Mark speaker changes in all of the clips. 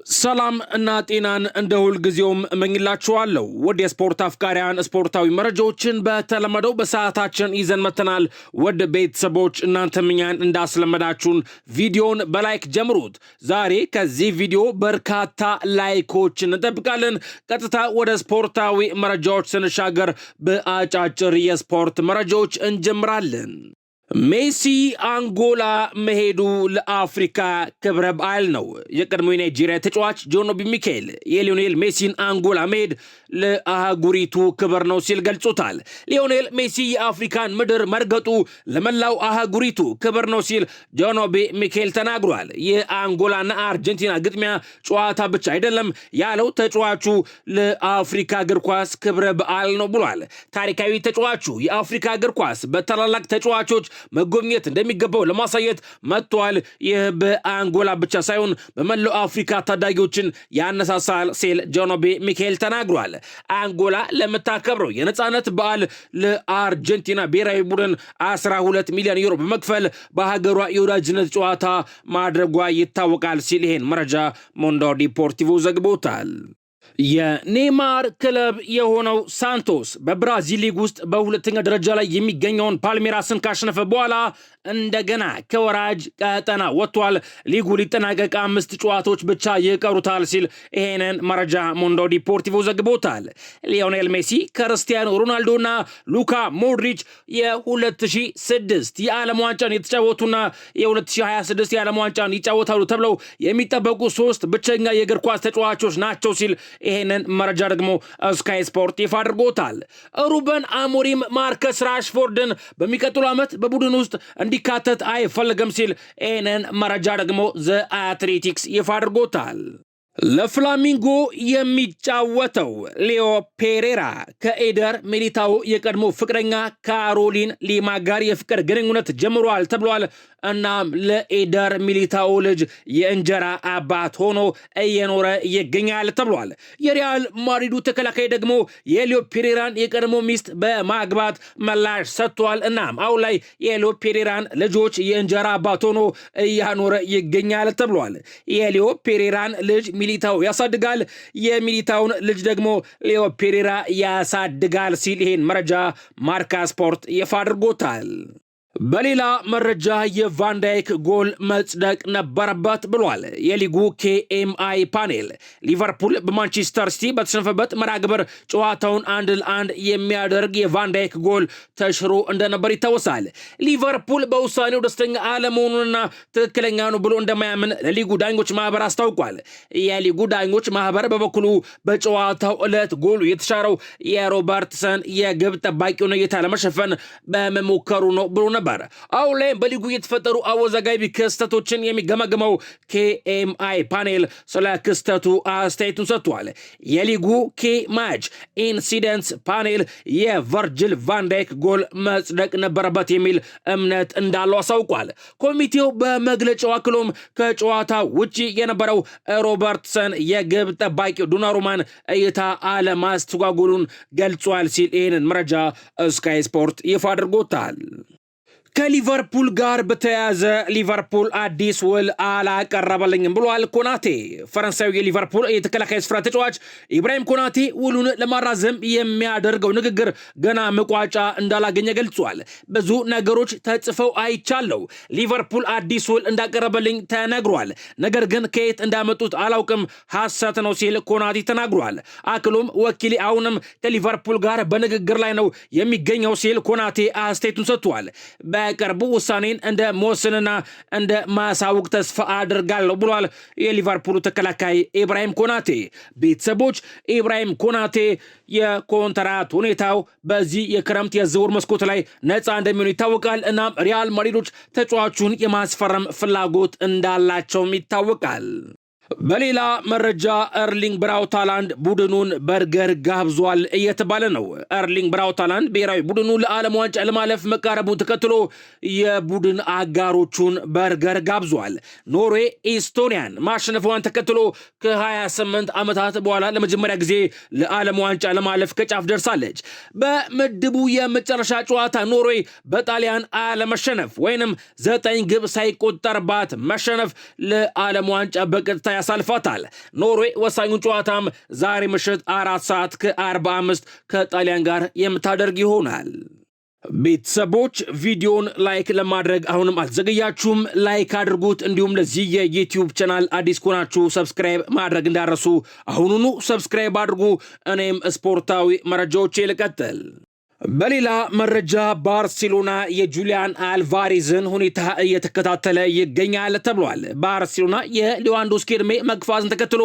Speaker 1: ሰላም እና ጤናን እንደ ሁል ጊዜውም እመኝላችኋለሁ። ወደ ስፖርት አፍቃሪያን ስፖርታዊ መረጃዎችን በተለመደው በሰዓታችን ይዘን መተናል። ወደ ቤተሰቦች እናንተም እኛን እንዳስለመዳችሁን ቪዲዮን በላይክ ጀምሩት። ዛሬ ከዚህ ቪዲዮ በርካታ ላይኮችን እንጠብቃለን። ቀጥታ ወደ ስፖርታዊ መረጃዎች ስንሻገር በአጫጭር የስፖርት መረጃዎች እንጀምራለን። ሜሲ አንጎላ መሄዱ ለአፍሪካ ክብረ በዓል ነው። የቀድሞ የናይጄሪያ ተጫዋች ጆን ኦቢ ሚካኤል የሊዮኔል ሜሲን አንጎላ መሄድ ለአህጉሪቱ ክብር ነው ሲል ገልጾታል። ሊዮኔል ሜሲ የአፍሪካን ምድር መርገጡ ለመላው አህጉሪቱ ክብር ነው ሲል ጆን ኦቢ ሚካኤል ተናግሯል። የአንጎላና አርጀንቲና ግጥሚያ ጨዋታ ብቻ አይደለም ያለው ተጫዋቹ ለአፍሪካ እግር ኳስ ክብረ በዓል ነው ብሏል። ታሪካዊ ተጫዋቹ የአፍሪካ እግር ኳስ በታላላቅ ተጫዋቾች መጎብኘት እንደሚገባው ለማሳየት መጥቷል። ይህ በአንጎላ ብቻ ሳይሆን በመላው አፍሪካ ታዳጊዎችን ያነሳሳል ሲል ጆን ኦቢ ሚካኤል ተናግሯል። አንጎላ ለምታከብረው የነጻነት በዓል ለአርጀንቲና ብሔራዊ ቡድን 12 ሚሊዮን ዩሮ በመክፈል በሀገሯ የወዳጅነት ጨዋታ ማድረጓ ይታወቃል ሲል ይሄን መረጃ ሞንዶ ዲፖርቲቮ ዘግቦታል። የኔይማር ክለብ የሆነው ሳንቶስ በብራዚል ሊግ ውስጥ በሁለተኛ ደረጃ ላይ የሚገኘውን ፓልሜራስን ካሸነፈ በኋላ እንደገና ከወራጅ ቀጠና ወጥቷል። ሊጉ ሊጠናቀቅ 5 ጨዋታዎች ብቻ ይቀሩታል ሲል ይሄንን መረጃ ሞንዶ ዲፖርቲቮ ዘግቦታል። ሊዮኔል ሜሲ ክርስቲያኖ ሮናልዶና ሉካ ሞድሪች የ2006 የዓለም ዋንጫን የተጫወቱና የ2026 የዓለም ዋንጫን ይጫወታሉ ተብለው የሚጠበቁ 3 ብቸኛ የእግር ኳስ ተጫዋቾች ናቸው ሲል ይሄንን መረጃ ደግሞ ስካይ ስፖርት ይፋ አድርጎታል። ሩበን አሞሪም ማርከስ ራሽፎርድን በሚቀጥሉ ዓመት በቡድን ውስጥ እንዲካተት አይፈልግም ሲል ይሄንን መረጃ ደግሞ ዘ አትሌቲክስ ይፋ አድርጎታል። ለፍላሚንጎ የሚጫወተው ሌዮ ፔሬራ ከኤደር ሚሊታኦ የቀድሞ ፍቅረኛ ካሮሊን ሊማ ጋር የፍቅር ግንኙነት ጀምሯል ተብሏል። እናም ለኤደር ሚሊታኦ ልጅ የእንጀራ አባት ሆኖ እየኖረ ይገኛል ተብሏል። የሪያል ማድሪዱ ተከላካይ ደግሞ የሌዮ ፔሬራን የቀድሞ ሚስት በማግባት ምላሽ ሰጥቷል። እናም አሁን ላይ የሌዮ ፔሬራን ልጆች የእንጀራ አባት ሆኖ እያኖረ ይገኛል ተብሏል። የሌዮ ፔሬራን ልጅ ሚሊታኦ ያሳድጋል፣ የሚሊታውን ልጅ ደግሞ ሌዮ ፔሬራ ያሳድጋል ሲል ይሄን መረጃ ማርካ ስፖርት ይፋ አድርጎታል። በሌላ መረጃ የቫንዳይክ ጎል መጽደቅ ነበረበት ብሏል የሊጉ KMI ፓኔል። ሊቨርፑል በማንቸስተር ሲቲ በተሸነፈበት መርሃ ግብር ጨዋታውን 1-1 የሚያደርግ የቫንዳይክ ጎል ተሽሮ እንደነበር ይታወሳል። ሊቨርፑል በውሳኔው ደስተኛ አለመሆኑንና ትክክለኛ ነው ብሎ እንደማያምን ለሊጉ ዳኞች ማህበር አስታውቋል። የሊጉ ዳኞች ማህበር በበኩሉ በጨዋታው ዕለት ጎሉ የተሻረው የሮበርትሰን የግብ ጠባቂውን እይታ ለመሸፈን በመሞከሩ ነው ብሎ ነበር። አሁን ላይ በሊጉ የተፈጠሩ አወዛጋቢ ክስተቶችን የሚገመግመው KMI ፓኔል ስለ ክስተቱ አስተያየቱን ሰጥቷል። የሊጉ ማች ኢንሲደንትስ ፓኔል የቨርጅል ቫንዳይክ ጎል መጽደቅ ነበረበት የሚል እምነት እንዳለው አሳውቋል። ኮሚቴው በመግለጫው አክሎም ከጨዋታ ውጪ የነበረው ሮበርትሰን የግብ ጠባቂው ዶናሩማን እይታ አለማስተጓጎሉን ገልጿል ሲል ይህንን መረጃ ስካይ ስፖርት ይፋ አድርጎታል። ከሊቨርፑል ጋር በተያያዘ ሊቨርፑል አዲስ ውል አላቀረበልኝም ብሏል ኮናቴ። ፈረንሳዊ የሊቨርፑል የተከላካይ ስፍራ ተጫዋች ኢብራሂም ኮናቴ ውሉን ለማራዘም የሚያደርገው ንግግር ገና መቋጫ እንዳላገኘ ገልጿል። ብዙ ነገሮች ተጽፈው አይቻለው። ሊቨርፑል አዲስ ውል እንዳቀረበልኝ ተነግሯል፣ ነገር ግን ከየት እንዳመጡት አላውቅም፣ ሐሰት ነው ሲል ኮናቴ ተናግሯል። አክሎም ወኪሌ አሁንም ከሊቨርፑል ጋር በንግግር ላይ ነው የሚገኘው ሲል ኮናቴ አስተያየቱን ሰጥቷል። በቅርቡ ውሳኔን እንደ መወሰንና እንደ ማሳወቅ ተስፋ አድርጋለሁ ብሏል የሊቨርፑል ተከላካይ ኢብራሂም ኮናቴ። ቤተሰቦች ኢብራሂም ኮናቴ የኮንትራት ሁኔታው በዚህ የክረምት የዝውውር መስኮት ላይ ነፃ እንደሚሆን ይታወቃል። እናም ሪያል ማድሪዶች ተጫዋቹን የማስፈረም ፍላጎት እንዳላቸውም ይታወቃል። በሌላ መረጃ ኤርሊንግ ብራውት ሃላንድ ቡድኑን በርገር ጋብዟል እየተባለ ነው። ኤርሊንግ ብራውት ሃላንድ ብሔራዊ ቡድኑ ለዓለም ዋንጫ ለማለፍ መቃረቡን ተከትሎ የቡድን አጋሮቹን በርገር ጋብዟል። ኖርዌይ ኢስቶኒያን ማሸነፏን ተከትሎ ከ28 ዓመታት በኋላ ለመጀመሪያ ጊዜ ለዓለም ዋንጫ ለማለፍ ከጫፍ ደርሳለች። በምድቡ የመጨረሻ ጨዋታ ኖርዌይ በጣሊያን አለመሸነፍ ወይንም 9 ግብ ሳይቆጠርባት መሸነፍ ለዓለም ዋንጫ በቀጥታ ያሳልፋታል። ኖርዌይ ወሳኙን ጨዋታም ዛሬ ምሽት 4:45 ከጣሊያን ጋር የምታደርግ ይሆናል። ቤተሰቦች ቪዲዮን ላይክ ለማድረግ አሁንም አልዘገያችሁም፣ ላይክ አድርጉት። እንዲሁም ለዚህ የዩቲዩብ ቻናል አዲስ ከሆናችሁ ሰብስክራይብ ማድረግ እንዳረሱ አሁኑኑ ሰብስክራይብ አድርጉ። እኔም ስፖርታዊ መረጃዎች ልቀጥል። በሌላ መረጃ ባርሴሎና የጁሊያን አልቫሬዝን ሁኔታ እየተከታተለ ይገኛል ተብሏል። ባርሴሎና የሌዋንዶስኪ ዕድሜ መግፋትን ተከትሎ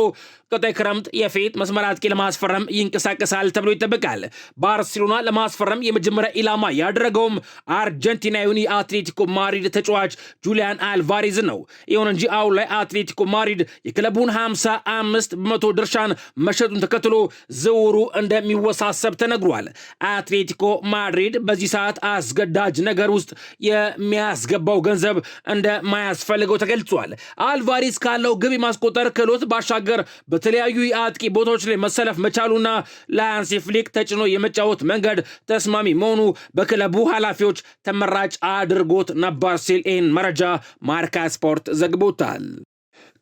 Speaker 1: ቀጣይ ክረምት የፊት መስመር አጥቂ ለማስፈረም ይንቀሳቀሳል ተብሎ ይጠበቃል። ባርሴሎና ለማስፈረም የመጀመሪያ ኢላማ ያደረገውም አርጀንቲናዊውን የአትሌቲኮ ማድሪድ ተጫዋች ጁሊያን አልቫሬዝ ነው። ይሁን እንጂ አሁን ላይ አትሌቲኮ ማድሪድ የክለቡን 55% ድርሻን መሸጡን ተከትሎ ዝውውሩ እንደሚወሳሰብ ተነግሯል። አትሌቲኮ ማድሪድ በዚህ ሰዓት አስገዳጅ ነገር ውስጥ የሚያስገባው ገንዘብ እንደማያስፈልገው ተገልጿል። አልቫሬዝ ካለው ግብ የማስቆጠር ክህሎት ባሻገር በተለያዩ የአጥቂ ቦታዎች ላይ መሰለፍ መቻሉና ለሃንሲ ፍሊክ ተጭኖ የመጫወት መንገድ ተስማሚ መሆኑ በክለቡ ኃላፊዎች ተመራጭ አድርጎት ነበር ሲል ይህን መረጃ ማርካ ስፖርት ዘግቦታል።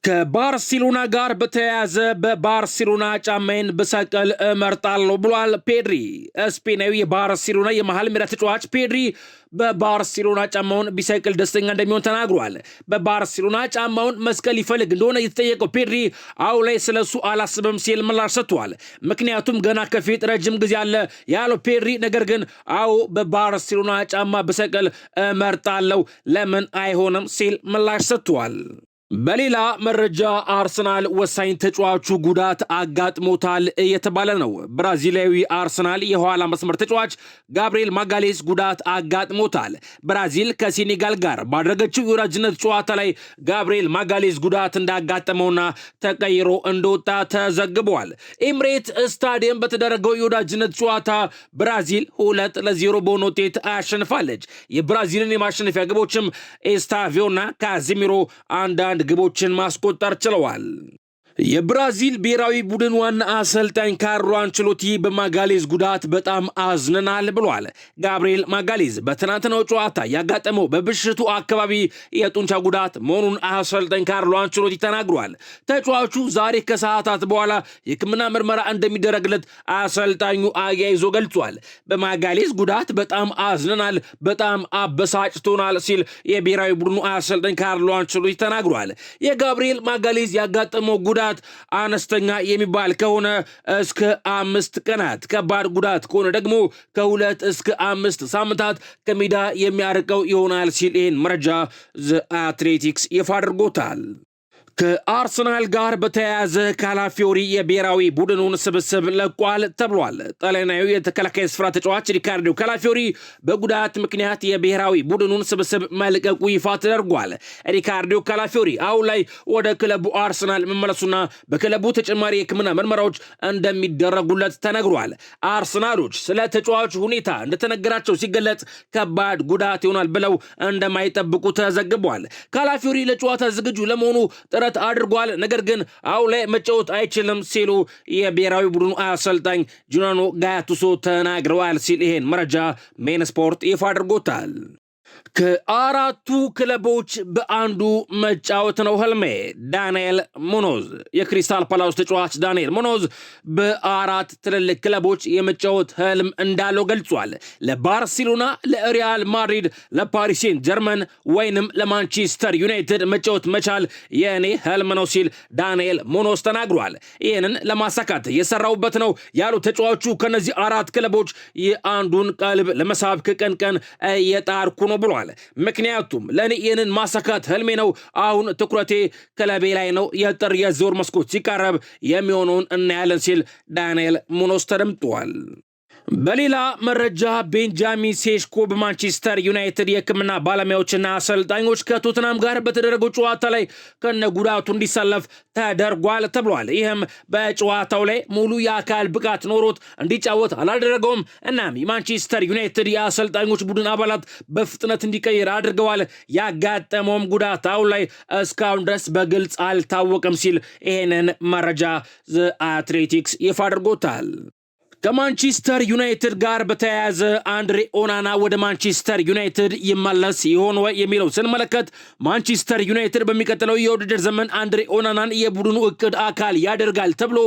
Speaker 1: ከባርሴሎና ጋር በተያያዘ በባርሴሎና ጫማዬን ብሰቅል እመርጣለሁ ብሏል ፔድሪ። ስፔናዊ የባርሴሎና የመሃል ሜዳ ተጫዋች ፔድሪ በባርሴሎና ጫማውን ቢሰቅል ደስተኛ እንደሚሆን ተናግሯል። በባርሴሎና ጫማውን መስቀል ይፈልግ እንደሆነ የተጠየቀው ፔድሪ አሁን ላይ ስለሱ አላስብም ሲል ምላሽ ሰጥቷል። ምክንያቱም ገና ከፊት ረጅም ጊዜ አለ ያለው ፔድሪ፣ ነገር ግን አዎ በባርሴሎና ጫማ ብሰቅል እመርጣለሁ ለምን አይሆንም ሲል ምላሽ ሰጥቷል። በሌላ መረጃ አርሰናል ወሳኝ ተጫዋቹ ጉዳት አጋጥሞታል እየተባለ ነው። ብራዚላዊ አርሰናል የኋላ መስመር ተጫዋች ጋብሪኤል ማጋሌስ ጉዳት አጋጥሞታል። ብራዚል ከሴኔጋል ጋር ባደረገችው የወዳጅነት ጨዋታ ላይ ጋብሪኤል ማጋሌስ ጉዳት እንዳጋጠመውና ተቀይሮ እንደወጣ ተዘግቧል። ኤምሬት ስታዲየም በተደረገው የወዳጅነት ጨዋታ ብራዚል 2-0 በሆነ ውጤት አሸንፋለች። የብራዚልን የማሸነፊያ ግቦችም ኤስታቪዮና ካዚሚሮ አንዳንድ ግቦችን ማስቆጠር ችለዋል። የብራዚል ብሔራዊ ቡድን ዋና አሰልጣኝ ካርሎ አንቸሎቲ በማጋሌዝ ጉዳት በጣም አዝነናል ብሏል። ጋብሪኤል ማጋሌዝ በትናንትናው ጨዋታ ያጋጠመው በብሽቱ አካባቢ የጡንቻ ጉዳት መሆኑን አሰልጣኝ ካርሎ አንቸሎቲ ተናግሯል። ተጫዋቹ ዛሬ ከሰዓታት በኋላ የሕክምና ምርመራ እንደሚደረግለት አሰልጣኙ አያይዞ ገልጿል። በማጋሌዝ ጉዳት በጣም አዝነናል፣ በጣም አበሳጭቶናል ሲል የብሔራዊ ቡድኑ አሰልጣኝ ካርሎ አንቸሎቲ ተናግሯል። የጋብሪኤል ማጋሌዝ ያጋጠመው ጉዳት አነስተኛ የሚባል ከሆነ እስከ 5 ቀናት፣ ከባድ ጉዳት ከሆነ ደግሞ ከ2 እስከ 5 ሳምንታት ከሜዳ የሚያርቀው ይሆናል ሲል ይህን መረጃ ዘ አትሌቲክስ ይፋ አድርጎታል። ከአርሰናል ጋር በተያያዘ ካላፊዮሪ የብሔራዊ ቡድኑን ስብስብ ለቋል ተብሏል። ጣሊያናዊ የተከላካይ ስፍራ ተጫዋች ሪካርዶ ካላፊዮሪ በጉዳት ምክንያት የብሔራዊ ቡድኑን ስብስብ መልቀቁ ይፋ ተደርጓል። ሪካርዶ ካላፊዮሪ አሁን ላይ ወደ ክለቡ አርሰናል መመለሱና በክለቡ ተጨማሪ የሕክምና ምርመራዎች እንደሚደረጉለት ተነግሯል። አርሰናሎች ስለ ተጫዋቹ ሁኔታ እንደተነገራቸው ሲገለጽ ከባድ ጉዳት ይሆናል ብለው እንደማይጠብቁ ተዘግቧል። ካላፊዮሪ ለጨዋታ ዝግጁ ለመሆኑ አድርጓል፣ ነገር ግን አሁን ላይ መጫወት አይችልም ሲሉ የብሔራዊ ቡድኑ አሰልጣኝ ጁናኖ ጋቱሶ ተናግረዋል ሲል ይሄን መረጃ ሜን ስፖርት ይፋ አድርጎታል። ከአራቱ ክለቦች በአንዱ መጫወት ነው ህልሜ። ዳንኤል ሙኖዝ የክሪስታል ፓላስ ተጫዋች ዳንኤል ሙኖዝ በአራት ትልልቅ ክለቦች የመጫወት ህልም እንዳለው ገልጿል። ለባርሴሎና፣ ለሪያል ማድሪድ፣ ለፓሪስ ሴንት ጀርመን ወይንም ለማንቸስተር ዩናይትድ መጫወት መቻል የእኔ ህልም ነው ሲል ዳንኤል ሙኖዝ ተናግሯል። ይህንን ለማሳካት የሰራውበት ነው ያሉ ተጫዋቹ ከነዚህ አራት ክለቦች የአንዱን ቀልብ ለመሳብ ከቀን ቀን እየጣርኩ ነው ብሏል። ምክንያቱም ለእኔ ይህንን ማሳካት ህልሜ ነው። አሁን ትኩረቴ ክለቤ ላይ ነው። የጥር የዝውውር መስኮት ሲቃረብ የሚሆነውን እናያለን ሲል ዳንኤል ሙኖዝ ተደምጧል። በሌላ መረጃ ቤንጃሚን ሴስኮ በማንቸስተር ዩናይትድ የሕክምና ባለሙያዎችና አሰልጣኞች ከቶትናም ጋር በተደረገው ጨዋታ ላይ ከነ ጉዳቱ እንዲሰለፍ ተደርጓል ተብሏል። ይህም በጨዋታው ላይ ሙሉ የአካል ብቃት ኖሮት እንዲጫወት አላደረገውም። እናም የማንቸስተር ዩናይትድ የአሰልጣኞች ቡድን አባላት በፍጥነት እንዲቀይር አድርገዋል። ያጋጠመውም ጉዳት አሁን ላይ እስካሁን ድረስ በግልጽ አልታወቅም ሲል ይህንን መረጃ ዘ አትሌቲክስ ይፋ አድርጎታል። ከማንቸስተር ዩናይትድ ጋር በተያያዘ አንድሬ ኦናና ወደ ማንቸስተር ዩናይትድ ይመለስ ይሆን ወይ የሚለው ስንመለከት ማንቸስተር ዩናይትድ በሚቀጥለው የውድድር ዘመን አንድሬ ኦናናን የቡድኑ እቅድ አካል ያደርጋል ተብሎ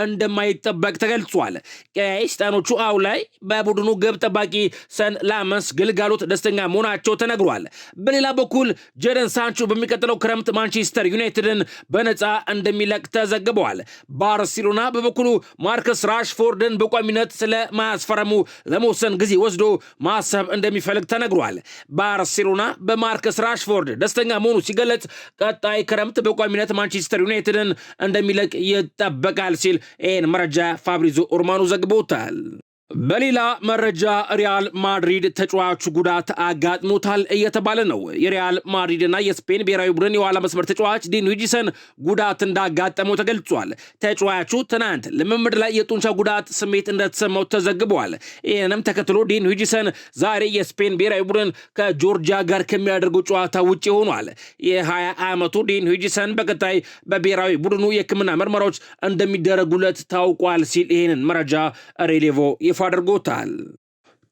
Speaker 1: እንደማይጠበቅ ተገልጿል። ቀያይስጣኖቹ አሁን ላይ በቡድኑ ግብ ጠባቂ ሰን ላመንስ ግልጋሎት ደስተኛ መሆናቸው ተነግሯል። በሌላ በኩል ጀደን ሳንቾ በሚቀጥለው ክረምት ማንቸስተር ዩናይትድን በነፃ እንደሚለቅ ተዘግበዋል። ባርሴሎና በበኩሉ ማርከስ ራሽፎርድን በቋሚ ስለ ማስፈረሙ ለመወሰን ጊዜ ወስዶ ማሰብ እንደሚፈልግ ተነግሯል። ባርሴሎና በማርከስ ራሽፎርድ ደስተኛ መሆኑ ሲገለጽ ቀጣይ ክረምት በቋሚነት ማንቸስተር ዩናይትድን እንደሚለቅ ይጠበቃል ሲል ይህን መረጃ ፋብሪዞ ሮማኖ ዘግቦታል። በሌላ መረጃ ሪያል ማድሪድ ተጫዋቹ ጉዳት አጋጥሞታል እየተባለ ነው። የሪያል ማድሪድና የስፔን ብሔራዊ ቡድን የኋላ መስመር ተጫዋች ዲን ዊጂሰን ጉዳት እንዳጋጠመው ተገልጿል። ተጫዋቹ ትናንት ልምምድ ላይ የጡንቻ ጉዳት ስሜት እንደተሰማው ተዘግቧል። ይህንም ተከትሎ ዲን ዊጂሰን ዛሬ የስፔን ብሔራዊ ቡድን ከጆርጂያ ጋር ከሚያደርገው ጨዋታ ውጭ ሆኗል። የ20 ዓመቱ ዲን ዊጂሰን በቀጣይ በብሔራዊ ቡድኑ የሕክምና ምርመራዎች እንደሚደረጉለት ታውቋል ሲል ይህንን መረጃ ሬሌቮ አድርጎታል።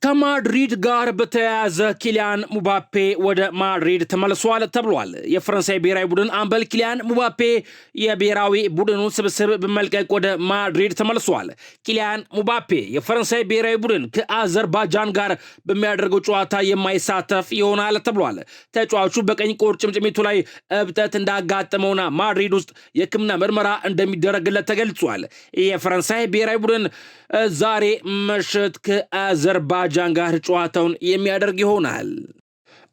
Speaker 1: ከማድሪድ ጋር በተያያዘ ኪሊያን ሙባፔ ወደ ማድሪድ ተመልሷል ተብሏል። የፈረንሳይ ብሔራዊ ቡድን አምበል ኪሊያን ሙባፔ የብሔራዊ ቡድኑን ስብስብ በመልቀቅ ወደ ማድሪድ ተመልሷል። ኪሊያን ሙባፔ የፈረንሳይ ብሔራዊ ቡድን ከአዘርባጃን ጋር በሚያደርገው ጨዋታ የማይሳተፍ ይሆናል ተብሏል። ተጫዋቹ በቀኝ ቁርጭምጭሚቱ ላይ እብጠት እንዳጋጠመውና ማድሪድ ውስጥ የሕክምና ምርመራ እንደሚደረግለት ተገልጿል። የፈረንሳይ ብሔራዊ ቡድን ዛሬ ምሽት ከአዘርባጃን ጋር ጨዋታውን የሚያደርግ ይሆናል።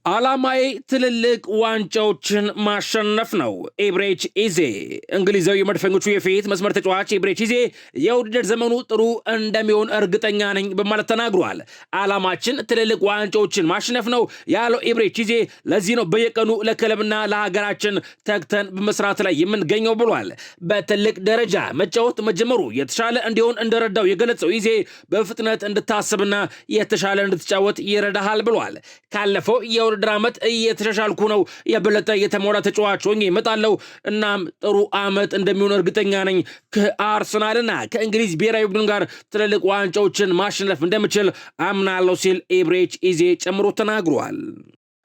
Speaker 1: ዓላማዬ ትልልቅ ዋንጫዎችን ማሸነፍ ነው። ኤብሬች ኢዜ እንግሊዛዊ የመድፈኞቹ የፊት መስመር ተጫዋች ኤብሬች ኢዜ የውድድር ዘመኑ ጥሩ እንደሚሆን እርግጠኛ ነኝ በማለት ተናግሯል። ዓላማችን ትልልቅ ዋንጫዎችን ማሸነፍ ነው ያለው ኤብሬች ኢዜ ለዚህ ነው በየቀኑ ለክለብና ለሀገራችን ተግተን በመስራት ላይ የምንገኘው ብሏል። በትልቅ ደረጃ መጫወት መጀመሩ የተሻለ እንዲሆን እንደረዳው የገለጸው ኢዜ በፍጥነት እንድታስብና የተሻለ እንድትጫወት ይረዳሃል ብሏል። ካለፈው የውድድር ዓመት እየተሻሻልኩ ነው፣ የበለጠ የተሞላ ተጫዋች ሆኜ እመጣለሁ። እናም ጥሩ ዓመት እንደሚሆን እርግጠኛ ነኝ። ከአርሰናልና ከእንግሊዝ ብሔራዊ ቡድን ጋር ትልልቅ ዋንጫዎችን ማሸነፍ እንደምችል አምናለሁ ሲል ኤብሬች ኢዜ ጨምሮ ተናግሯል።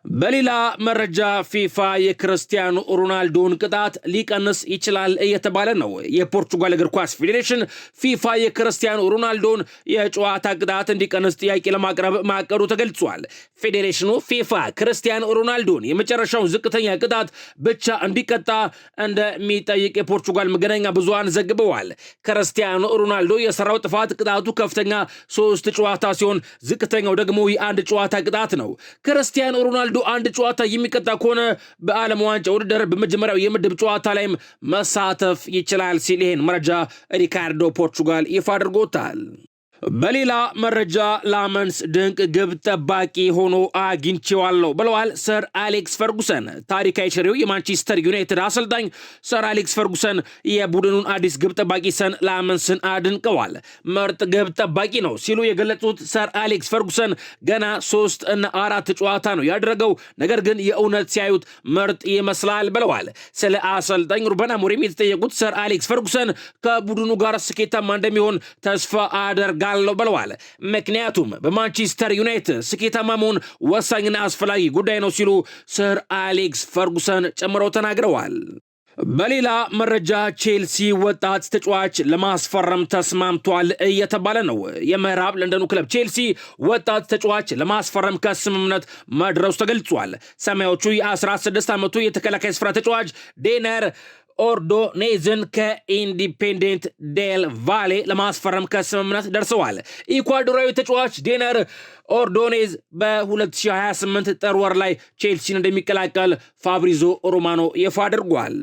Speaker 1: በሌላ መረጃ ፊፋ የክርስቲያኖ ሮናልዶን ቅጣት ሊቀንስ ይችላል እየተባለ ነው። የፖርቹጋል እግር ኳስ ፌዴሬሽን ፊፋ የክርስቲያኖ ሮናልዶን የጨዋታ ቅጣት እንዲቀንስ ጥያቄ ለማቅረብ ማቀዱ ተገልጿል። ፌዴሬሽኑ ፊፋ ክርስቲያኖ ሮናልዶን የመጨረሻውን ዝቅተኛ ቅጣት ብቻ እንዲቀጣ እንደሚጠይቅ የፖርቹጋል መገናኛ ብዙሃን ዘግበዋል። ክርስቲያኖ ሮናልዶ የሰራው ጥፋት ቅጣቱ ከፍተኛ 3 ጨዋታ ሲሆን ዝቅተኛው ደግሞ የ1 ጨዋታ ቅጣት ነው። ክርስቲያኖ ሮናልዶ አንድ ጨዋታ የሚቀጣ ከሆነ በዓለም ዋንጫ ውድድር በመጀመሪያው የምድብ ጨዋታ ላይም መሳተፍ ይችላል ሲል ይህን መረጃ ሪካርዶ ፖርቹጋል ይፋ አድርጎታል። በሌላ መረጃ ላመንስ ድንቅ ግብ ጠባቂ ሆኖ አግኝቼዋለሁ ብለዋል ሰር አሌክስ ፈርጉሰን። ታሪካዊ ሽሬው የማንቸስተር ዩናይትድ አሰልጣኝ ሰር አሌክስ ፈርጉሰን የቡድኑን አዲስ ግብ ጠባቂ ሰን ላመንስን አድንቀዋል። ምርጥ ግብ ጠባቂ ነው ሲሉ የገለጹት ሰር አሌክስ ፈርጉሰን ገና 3 እና 4 ጨዋታ ነው ያደረገው፣ ነገር ግን የእውነት ሲያዩት ምርጥ ይመስላል ብለዋል። ስለ አሰልጣኝ ሩበን አሞሪም የተጠየቁት ሰር አሌክስ ፈርጉሰን ከቡድኑ ጋር ስኬታማ እንደሚሆን ተስፋ አደርጋለሁ ብለዋል። ምክንያቱም በማንቸስተር ዩናይትድ ስኬታማ መሆን ወሳኝና አስፈላጊ ጉዳይ ነው ሲሉ ሰር አሌክስ ፈርጉሰን ጨምረው ተናግረዋል። በሌላ መረጃ ቼልሲ ወጣት ተጫዋች ለማስፈረም ተስማምቷል እየተባለ ነው። የምዕራብ ለንደኑ ክለብ ቼልሲ ወጣት ተጫዋች ለማስፈረም ከስምምነት መድረሱ ተገልጿል። ሰማያዎቹ የ16 ዓመቱ የተከላካይ ስፍራ ተጫዋች ዴነር ኦርዶኔዝን ከኢንዲፔንደንት ዴል ቫሌ ለማስፈረም ከስምምነት ደርሰዋል። ኢኳዶራዊ ተጫዋች ዴነር ኦርዶኔዝ በ2028 ጥር ወር ላይ ቼልሲን እንደሚቀላቀል ፋብሪዞ ሮማኖ ይፋ አድርጓል።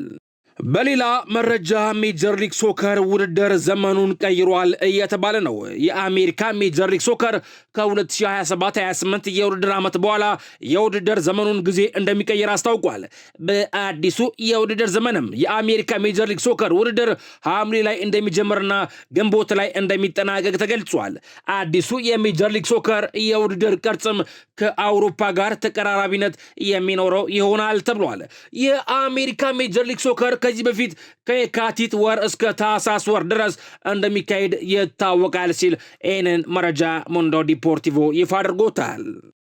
Speaker 1: በሌላ መረጃ ሜጀር ሊግ ሶከር ውድድር ዘመኑን ቀይሯል እየተባለ ነው። የአሜሪካ ሜጀር ሊግ ሶከር ከ2027-28 የውድድር ዓመት በኋላ የውድድር ዘመኑን ጊዜ እንደሚቀይር አስታውቋል። በአዲሱ የውድድር ዘመንም የአሜሪካ ሜጀር ሊግ ሶከር ውድድር ሐምሌ ላይ እንደሚጀምርና ግንቦት ላይ እንደሚጠናቀቅ ተገልጿል። አዲሱ የሜጀር ሊግ ሶከር የውድድር ቅርጽም ከአውሮፓ ጋር ተቀራራቢነት የሚኖረው ይሆናል ተብሏል። የአሜሪካ ሜጀር ሊግ ሶከር ከዚህ በፊት ከየካቲት ወር እስከ ታህሳስ ወር ድረስ እንደሚካሄድ ይታወቃል ሲል ይህንን መረጃ ሙንዶ ዲፖርቲቮ ይፋ አድርጎታል።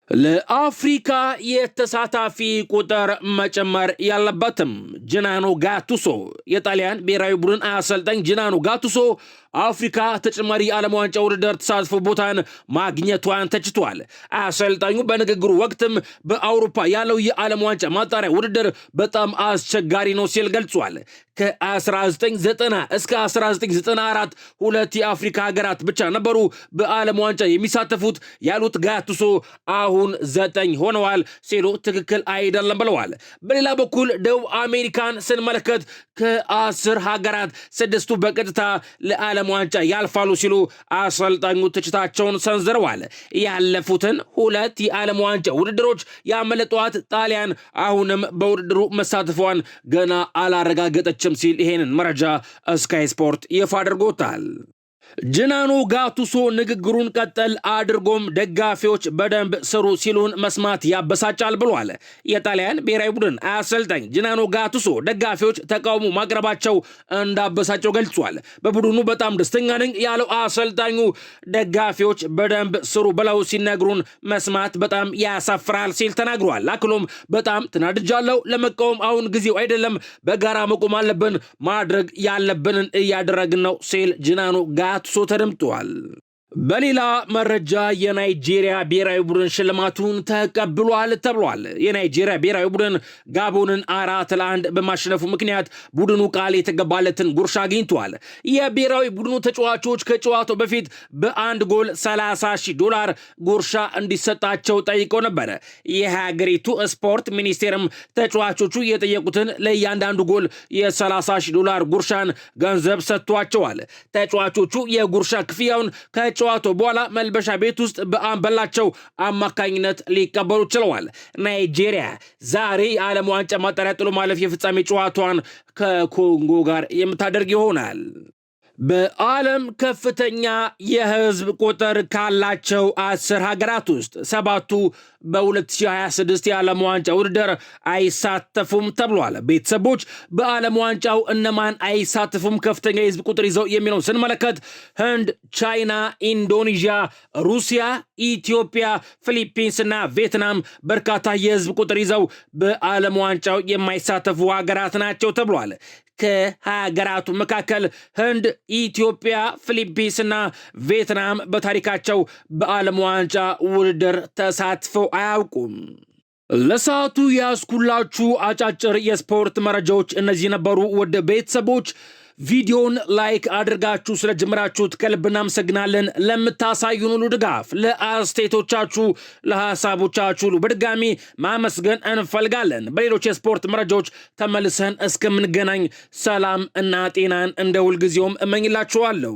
Speaker 1: ለአፍሪካ የተሳታፊ ቁጥር መጨመር ያለበትም ጂናኖ ጋቱሶ የጣሊያን ብሔራዊ ቡድን አሰልጣኝ ጂናኖ ጋቱሶ አፍሪካ ተጨማሪ ዓለም ዋንጫ ውድድር ተሳትፎ ቦታን ማግኘቷን ተችቷል። አሰልጣኙ በንግግሩ ወቅትም በአውሮፓ ያለው የዓለም ዋንጫ ማጣሪያ ውድድር በጣም አስቸጋሪ ነው ሲል ገልጿል። ከ1990 እስከ 1994 ሁለት የአፍሪካ ሀገራት ብቻ ነበሩ በዓለም ዋንጫ የሚሳተፉት ያሉት ጋቱሶ አሁን 9 ሆነዋል ሲሉ ትክክል አይደለም ብለዋል። በሌላ በኩል ደቡብ አሜሪካን ስንመለከት ከ10 ሀገራት 6ቱ በቀጥታ ለዓለም ዋንጫ ያልፋሉ ሲሉ አሰልጣኙ ትችታቸውን ሰንዝረዋል። ያለፉትን 2 የዓለም ዋንጫ ውድድሮች ያመለጧት ጣሊያን አሁንም በውድድሩ መሳተፏን ገና አላረጋገጠችም ሲል ይሄንን መረጃ ስካይ ስፖርት ይፋ አድርጎታል። ጂናኖ ጋቱሶ ንግግሩን ቀጠል አድርጎም ደጋፊዎች በደንብ ስሩ ሲሉን መስማት ያበሳጫል ብሏል። የጣሊያን ብሔራዊ ቡድን አሰልጣኝ ጂናኖ ጋቱሶ ደጋፊዎች ተቃውሞ ማቅረባቸው እንዳበሳጨው ገልጿል። በቡድኑ በጣም ደስተኛ ነኝ ያለው አሰልጣኙ ደጋፊዎች በደንብ ስሩ ብለው ሲነግሩን መስማት በጣም ያሳፍራል ሲል ተናግሯል። አክሎም በጣም ተናድጃለሁ፣ ለመቃወም አሁን ጊዜው አይደለም፣ በጋራ መቆም አለብን፣ ማድረግ ያለብንን እያደረግን ነው ሲል ጂናኖ ጋቱሶ ተደምጧል። በሌላ መረጃ የናይጄሪያ ብሔራዊ ቡድን ሽልማቱን ተቀብሏል ተብሏል። የናይጄሪያ ብሔራዊ ቡድን ጋቦንን 4-1 በማሸነፉ ምክንያት ቡድኑ ቃል የተገባለትን ጉርሻ አግኝቷል። የብሔራዊ ቡድኑ ተጫዋቾች ከጨዋታው በፊት በአንድ ጎል $30,000 ጉርሻ እንዲሰጣቸው ጠይቀው ነበር። የሀገሪቱ ስፖርት ሚኒስቴርም ተጫዋቾቹ የጠየቁትን ለእያንዳንዱ ጎል $30,000 ጉርሻን ገንዘብ ሰጥቷቸዋል። ተጫዋቾቹ የጉርሻ ክፍያውን ጨዋታው በኋላ መልበሻ ቤት ውስጥ በአምበላቸው አማካኝነት ሊቀበሉ ችለዋል። ናይጄሪያ ዛሬ የዓለም ዋንጫ ማጣሪያ ጥሎ ማለፍ የፍጻሜ ጨዋታዋን ከኮንጎ ጋር የምታደርግ ይሆናል። በዓለም ከፍተኛ የህዝብ ቁጥር ካላቸው 10 ሀገራት ውስጥ 7ቱ በ2026 የዓለም ዋንጫ ውድድር አይሳተፉም ተብሏል። ቤተሰቦች በዓለም ዋንጫው እነማን አይሳተፉም ከፍተኛ የህዝብ ቁጥር ይዘው የሚለው ስንመለከት ህንድ፣ ቻይና፣ ኢንዶኔዥያ፣ ሩሲያ፣ ኢትዮጵያ፣ ፊሊፒንስ እና ቪየትናም በርካታ የህዝብ ቁጥር ይዘው በዓለም ዋንጫው የማይሳተፉ ሀገራት ናቸው ተብሏል። ከሀገራቱ መካከል ህንድ፣ ኢትዮጵያ፣ ፊሊፒንስ እና ቪየትናም በታሪካቸው በዓለም ዋንጫ ውድድር ተሳትፈው አያውቁም። ለሰዓቱ ያስኩላችሁ አጫጭር የስፖርት መረጃዎች እነዚህ ነበሩ። ወደ ቤተሰቦች ቪዲዮን ላይክ አድርጋችሁ ስለጀመራችሁት ከልብ እናመሰግናለን። ለምታሳዩን ሁሉ ድጋፍ፣ ለአስተያየቶቻችሁ፣ ለሐሳቦቻችሁ ሁሉ በድጋሚ ማመስገን እንፈልጋለን። በሌሎች የስፖርት መረጃዎች ተመልሰን እስከምንገናኝ ሰላም እና ጤናን እንደ ሁልጊዜውም እመኝላችኋለሁ።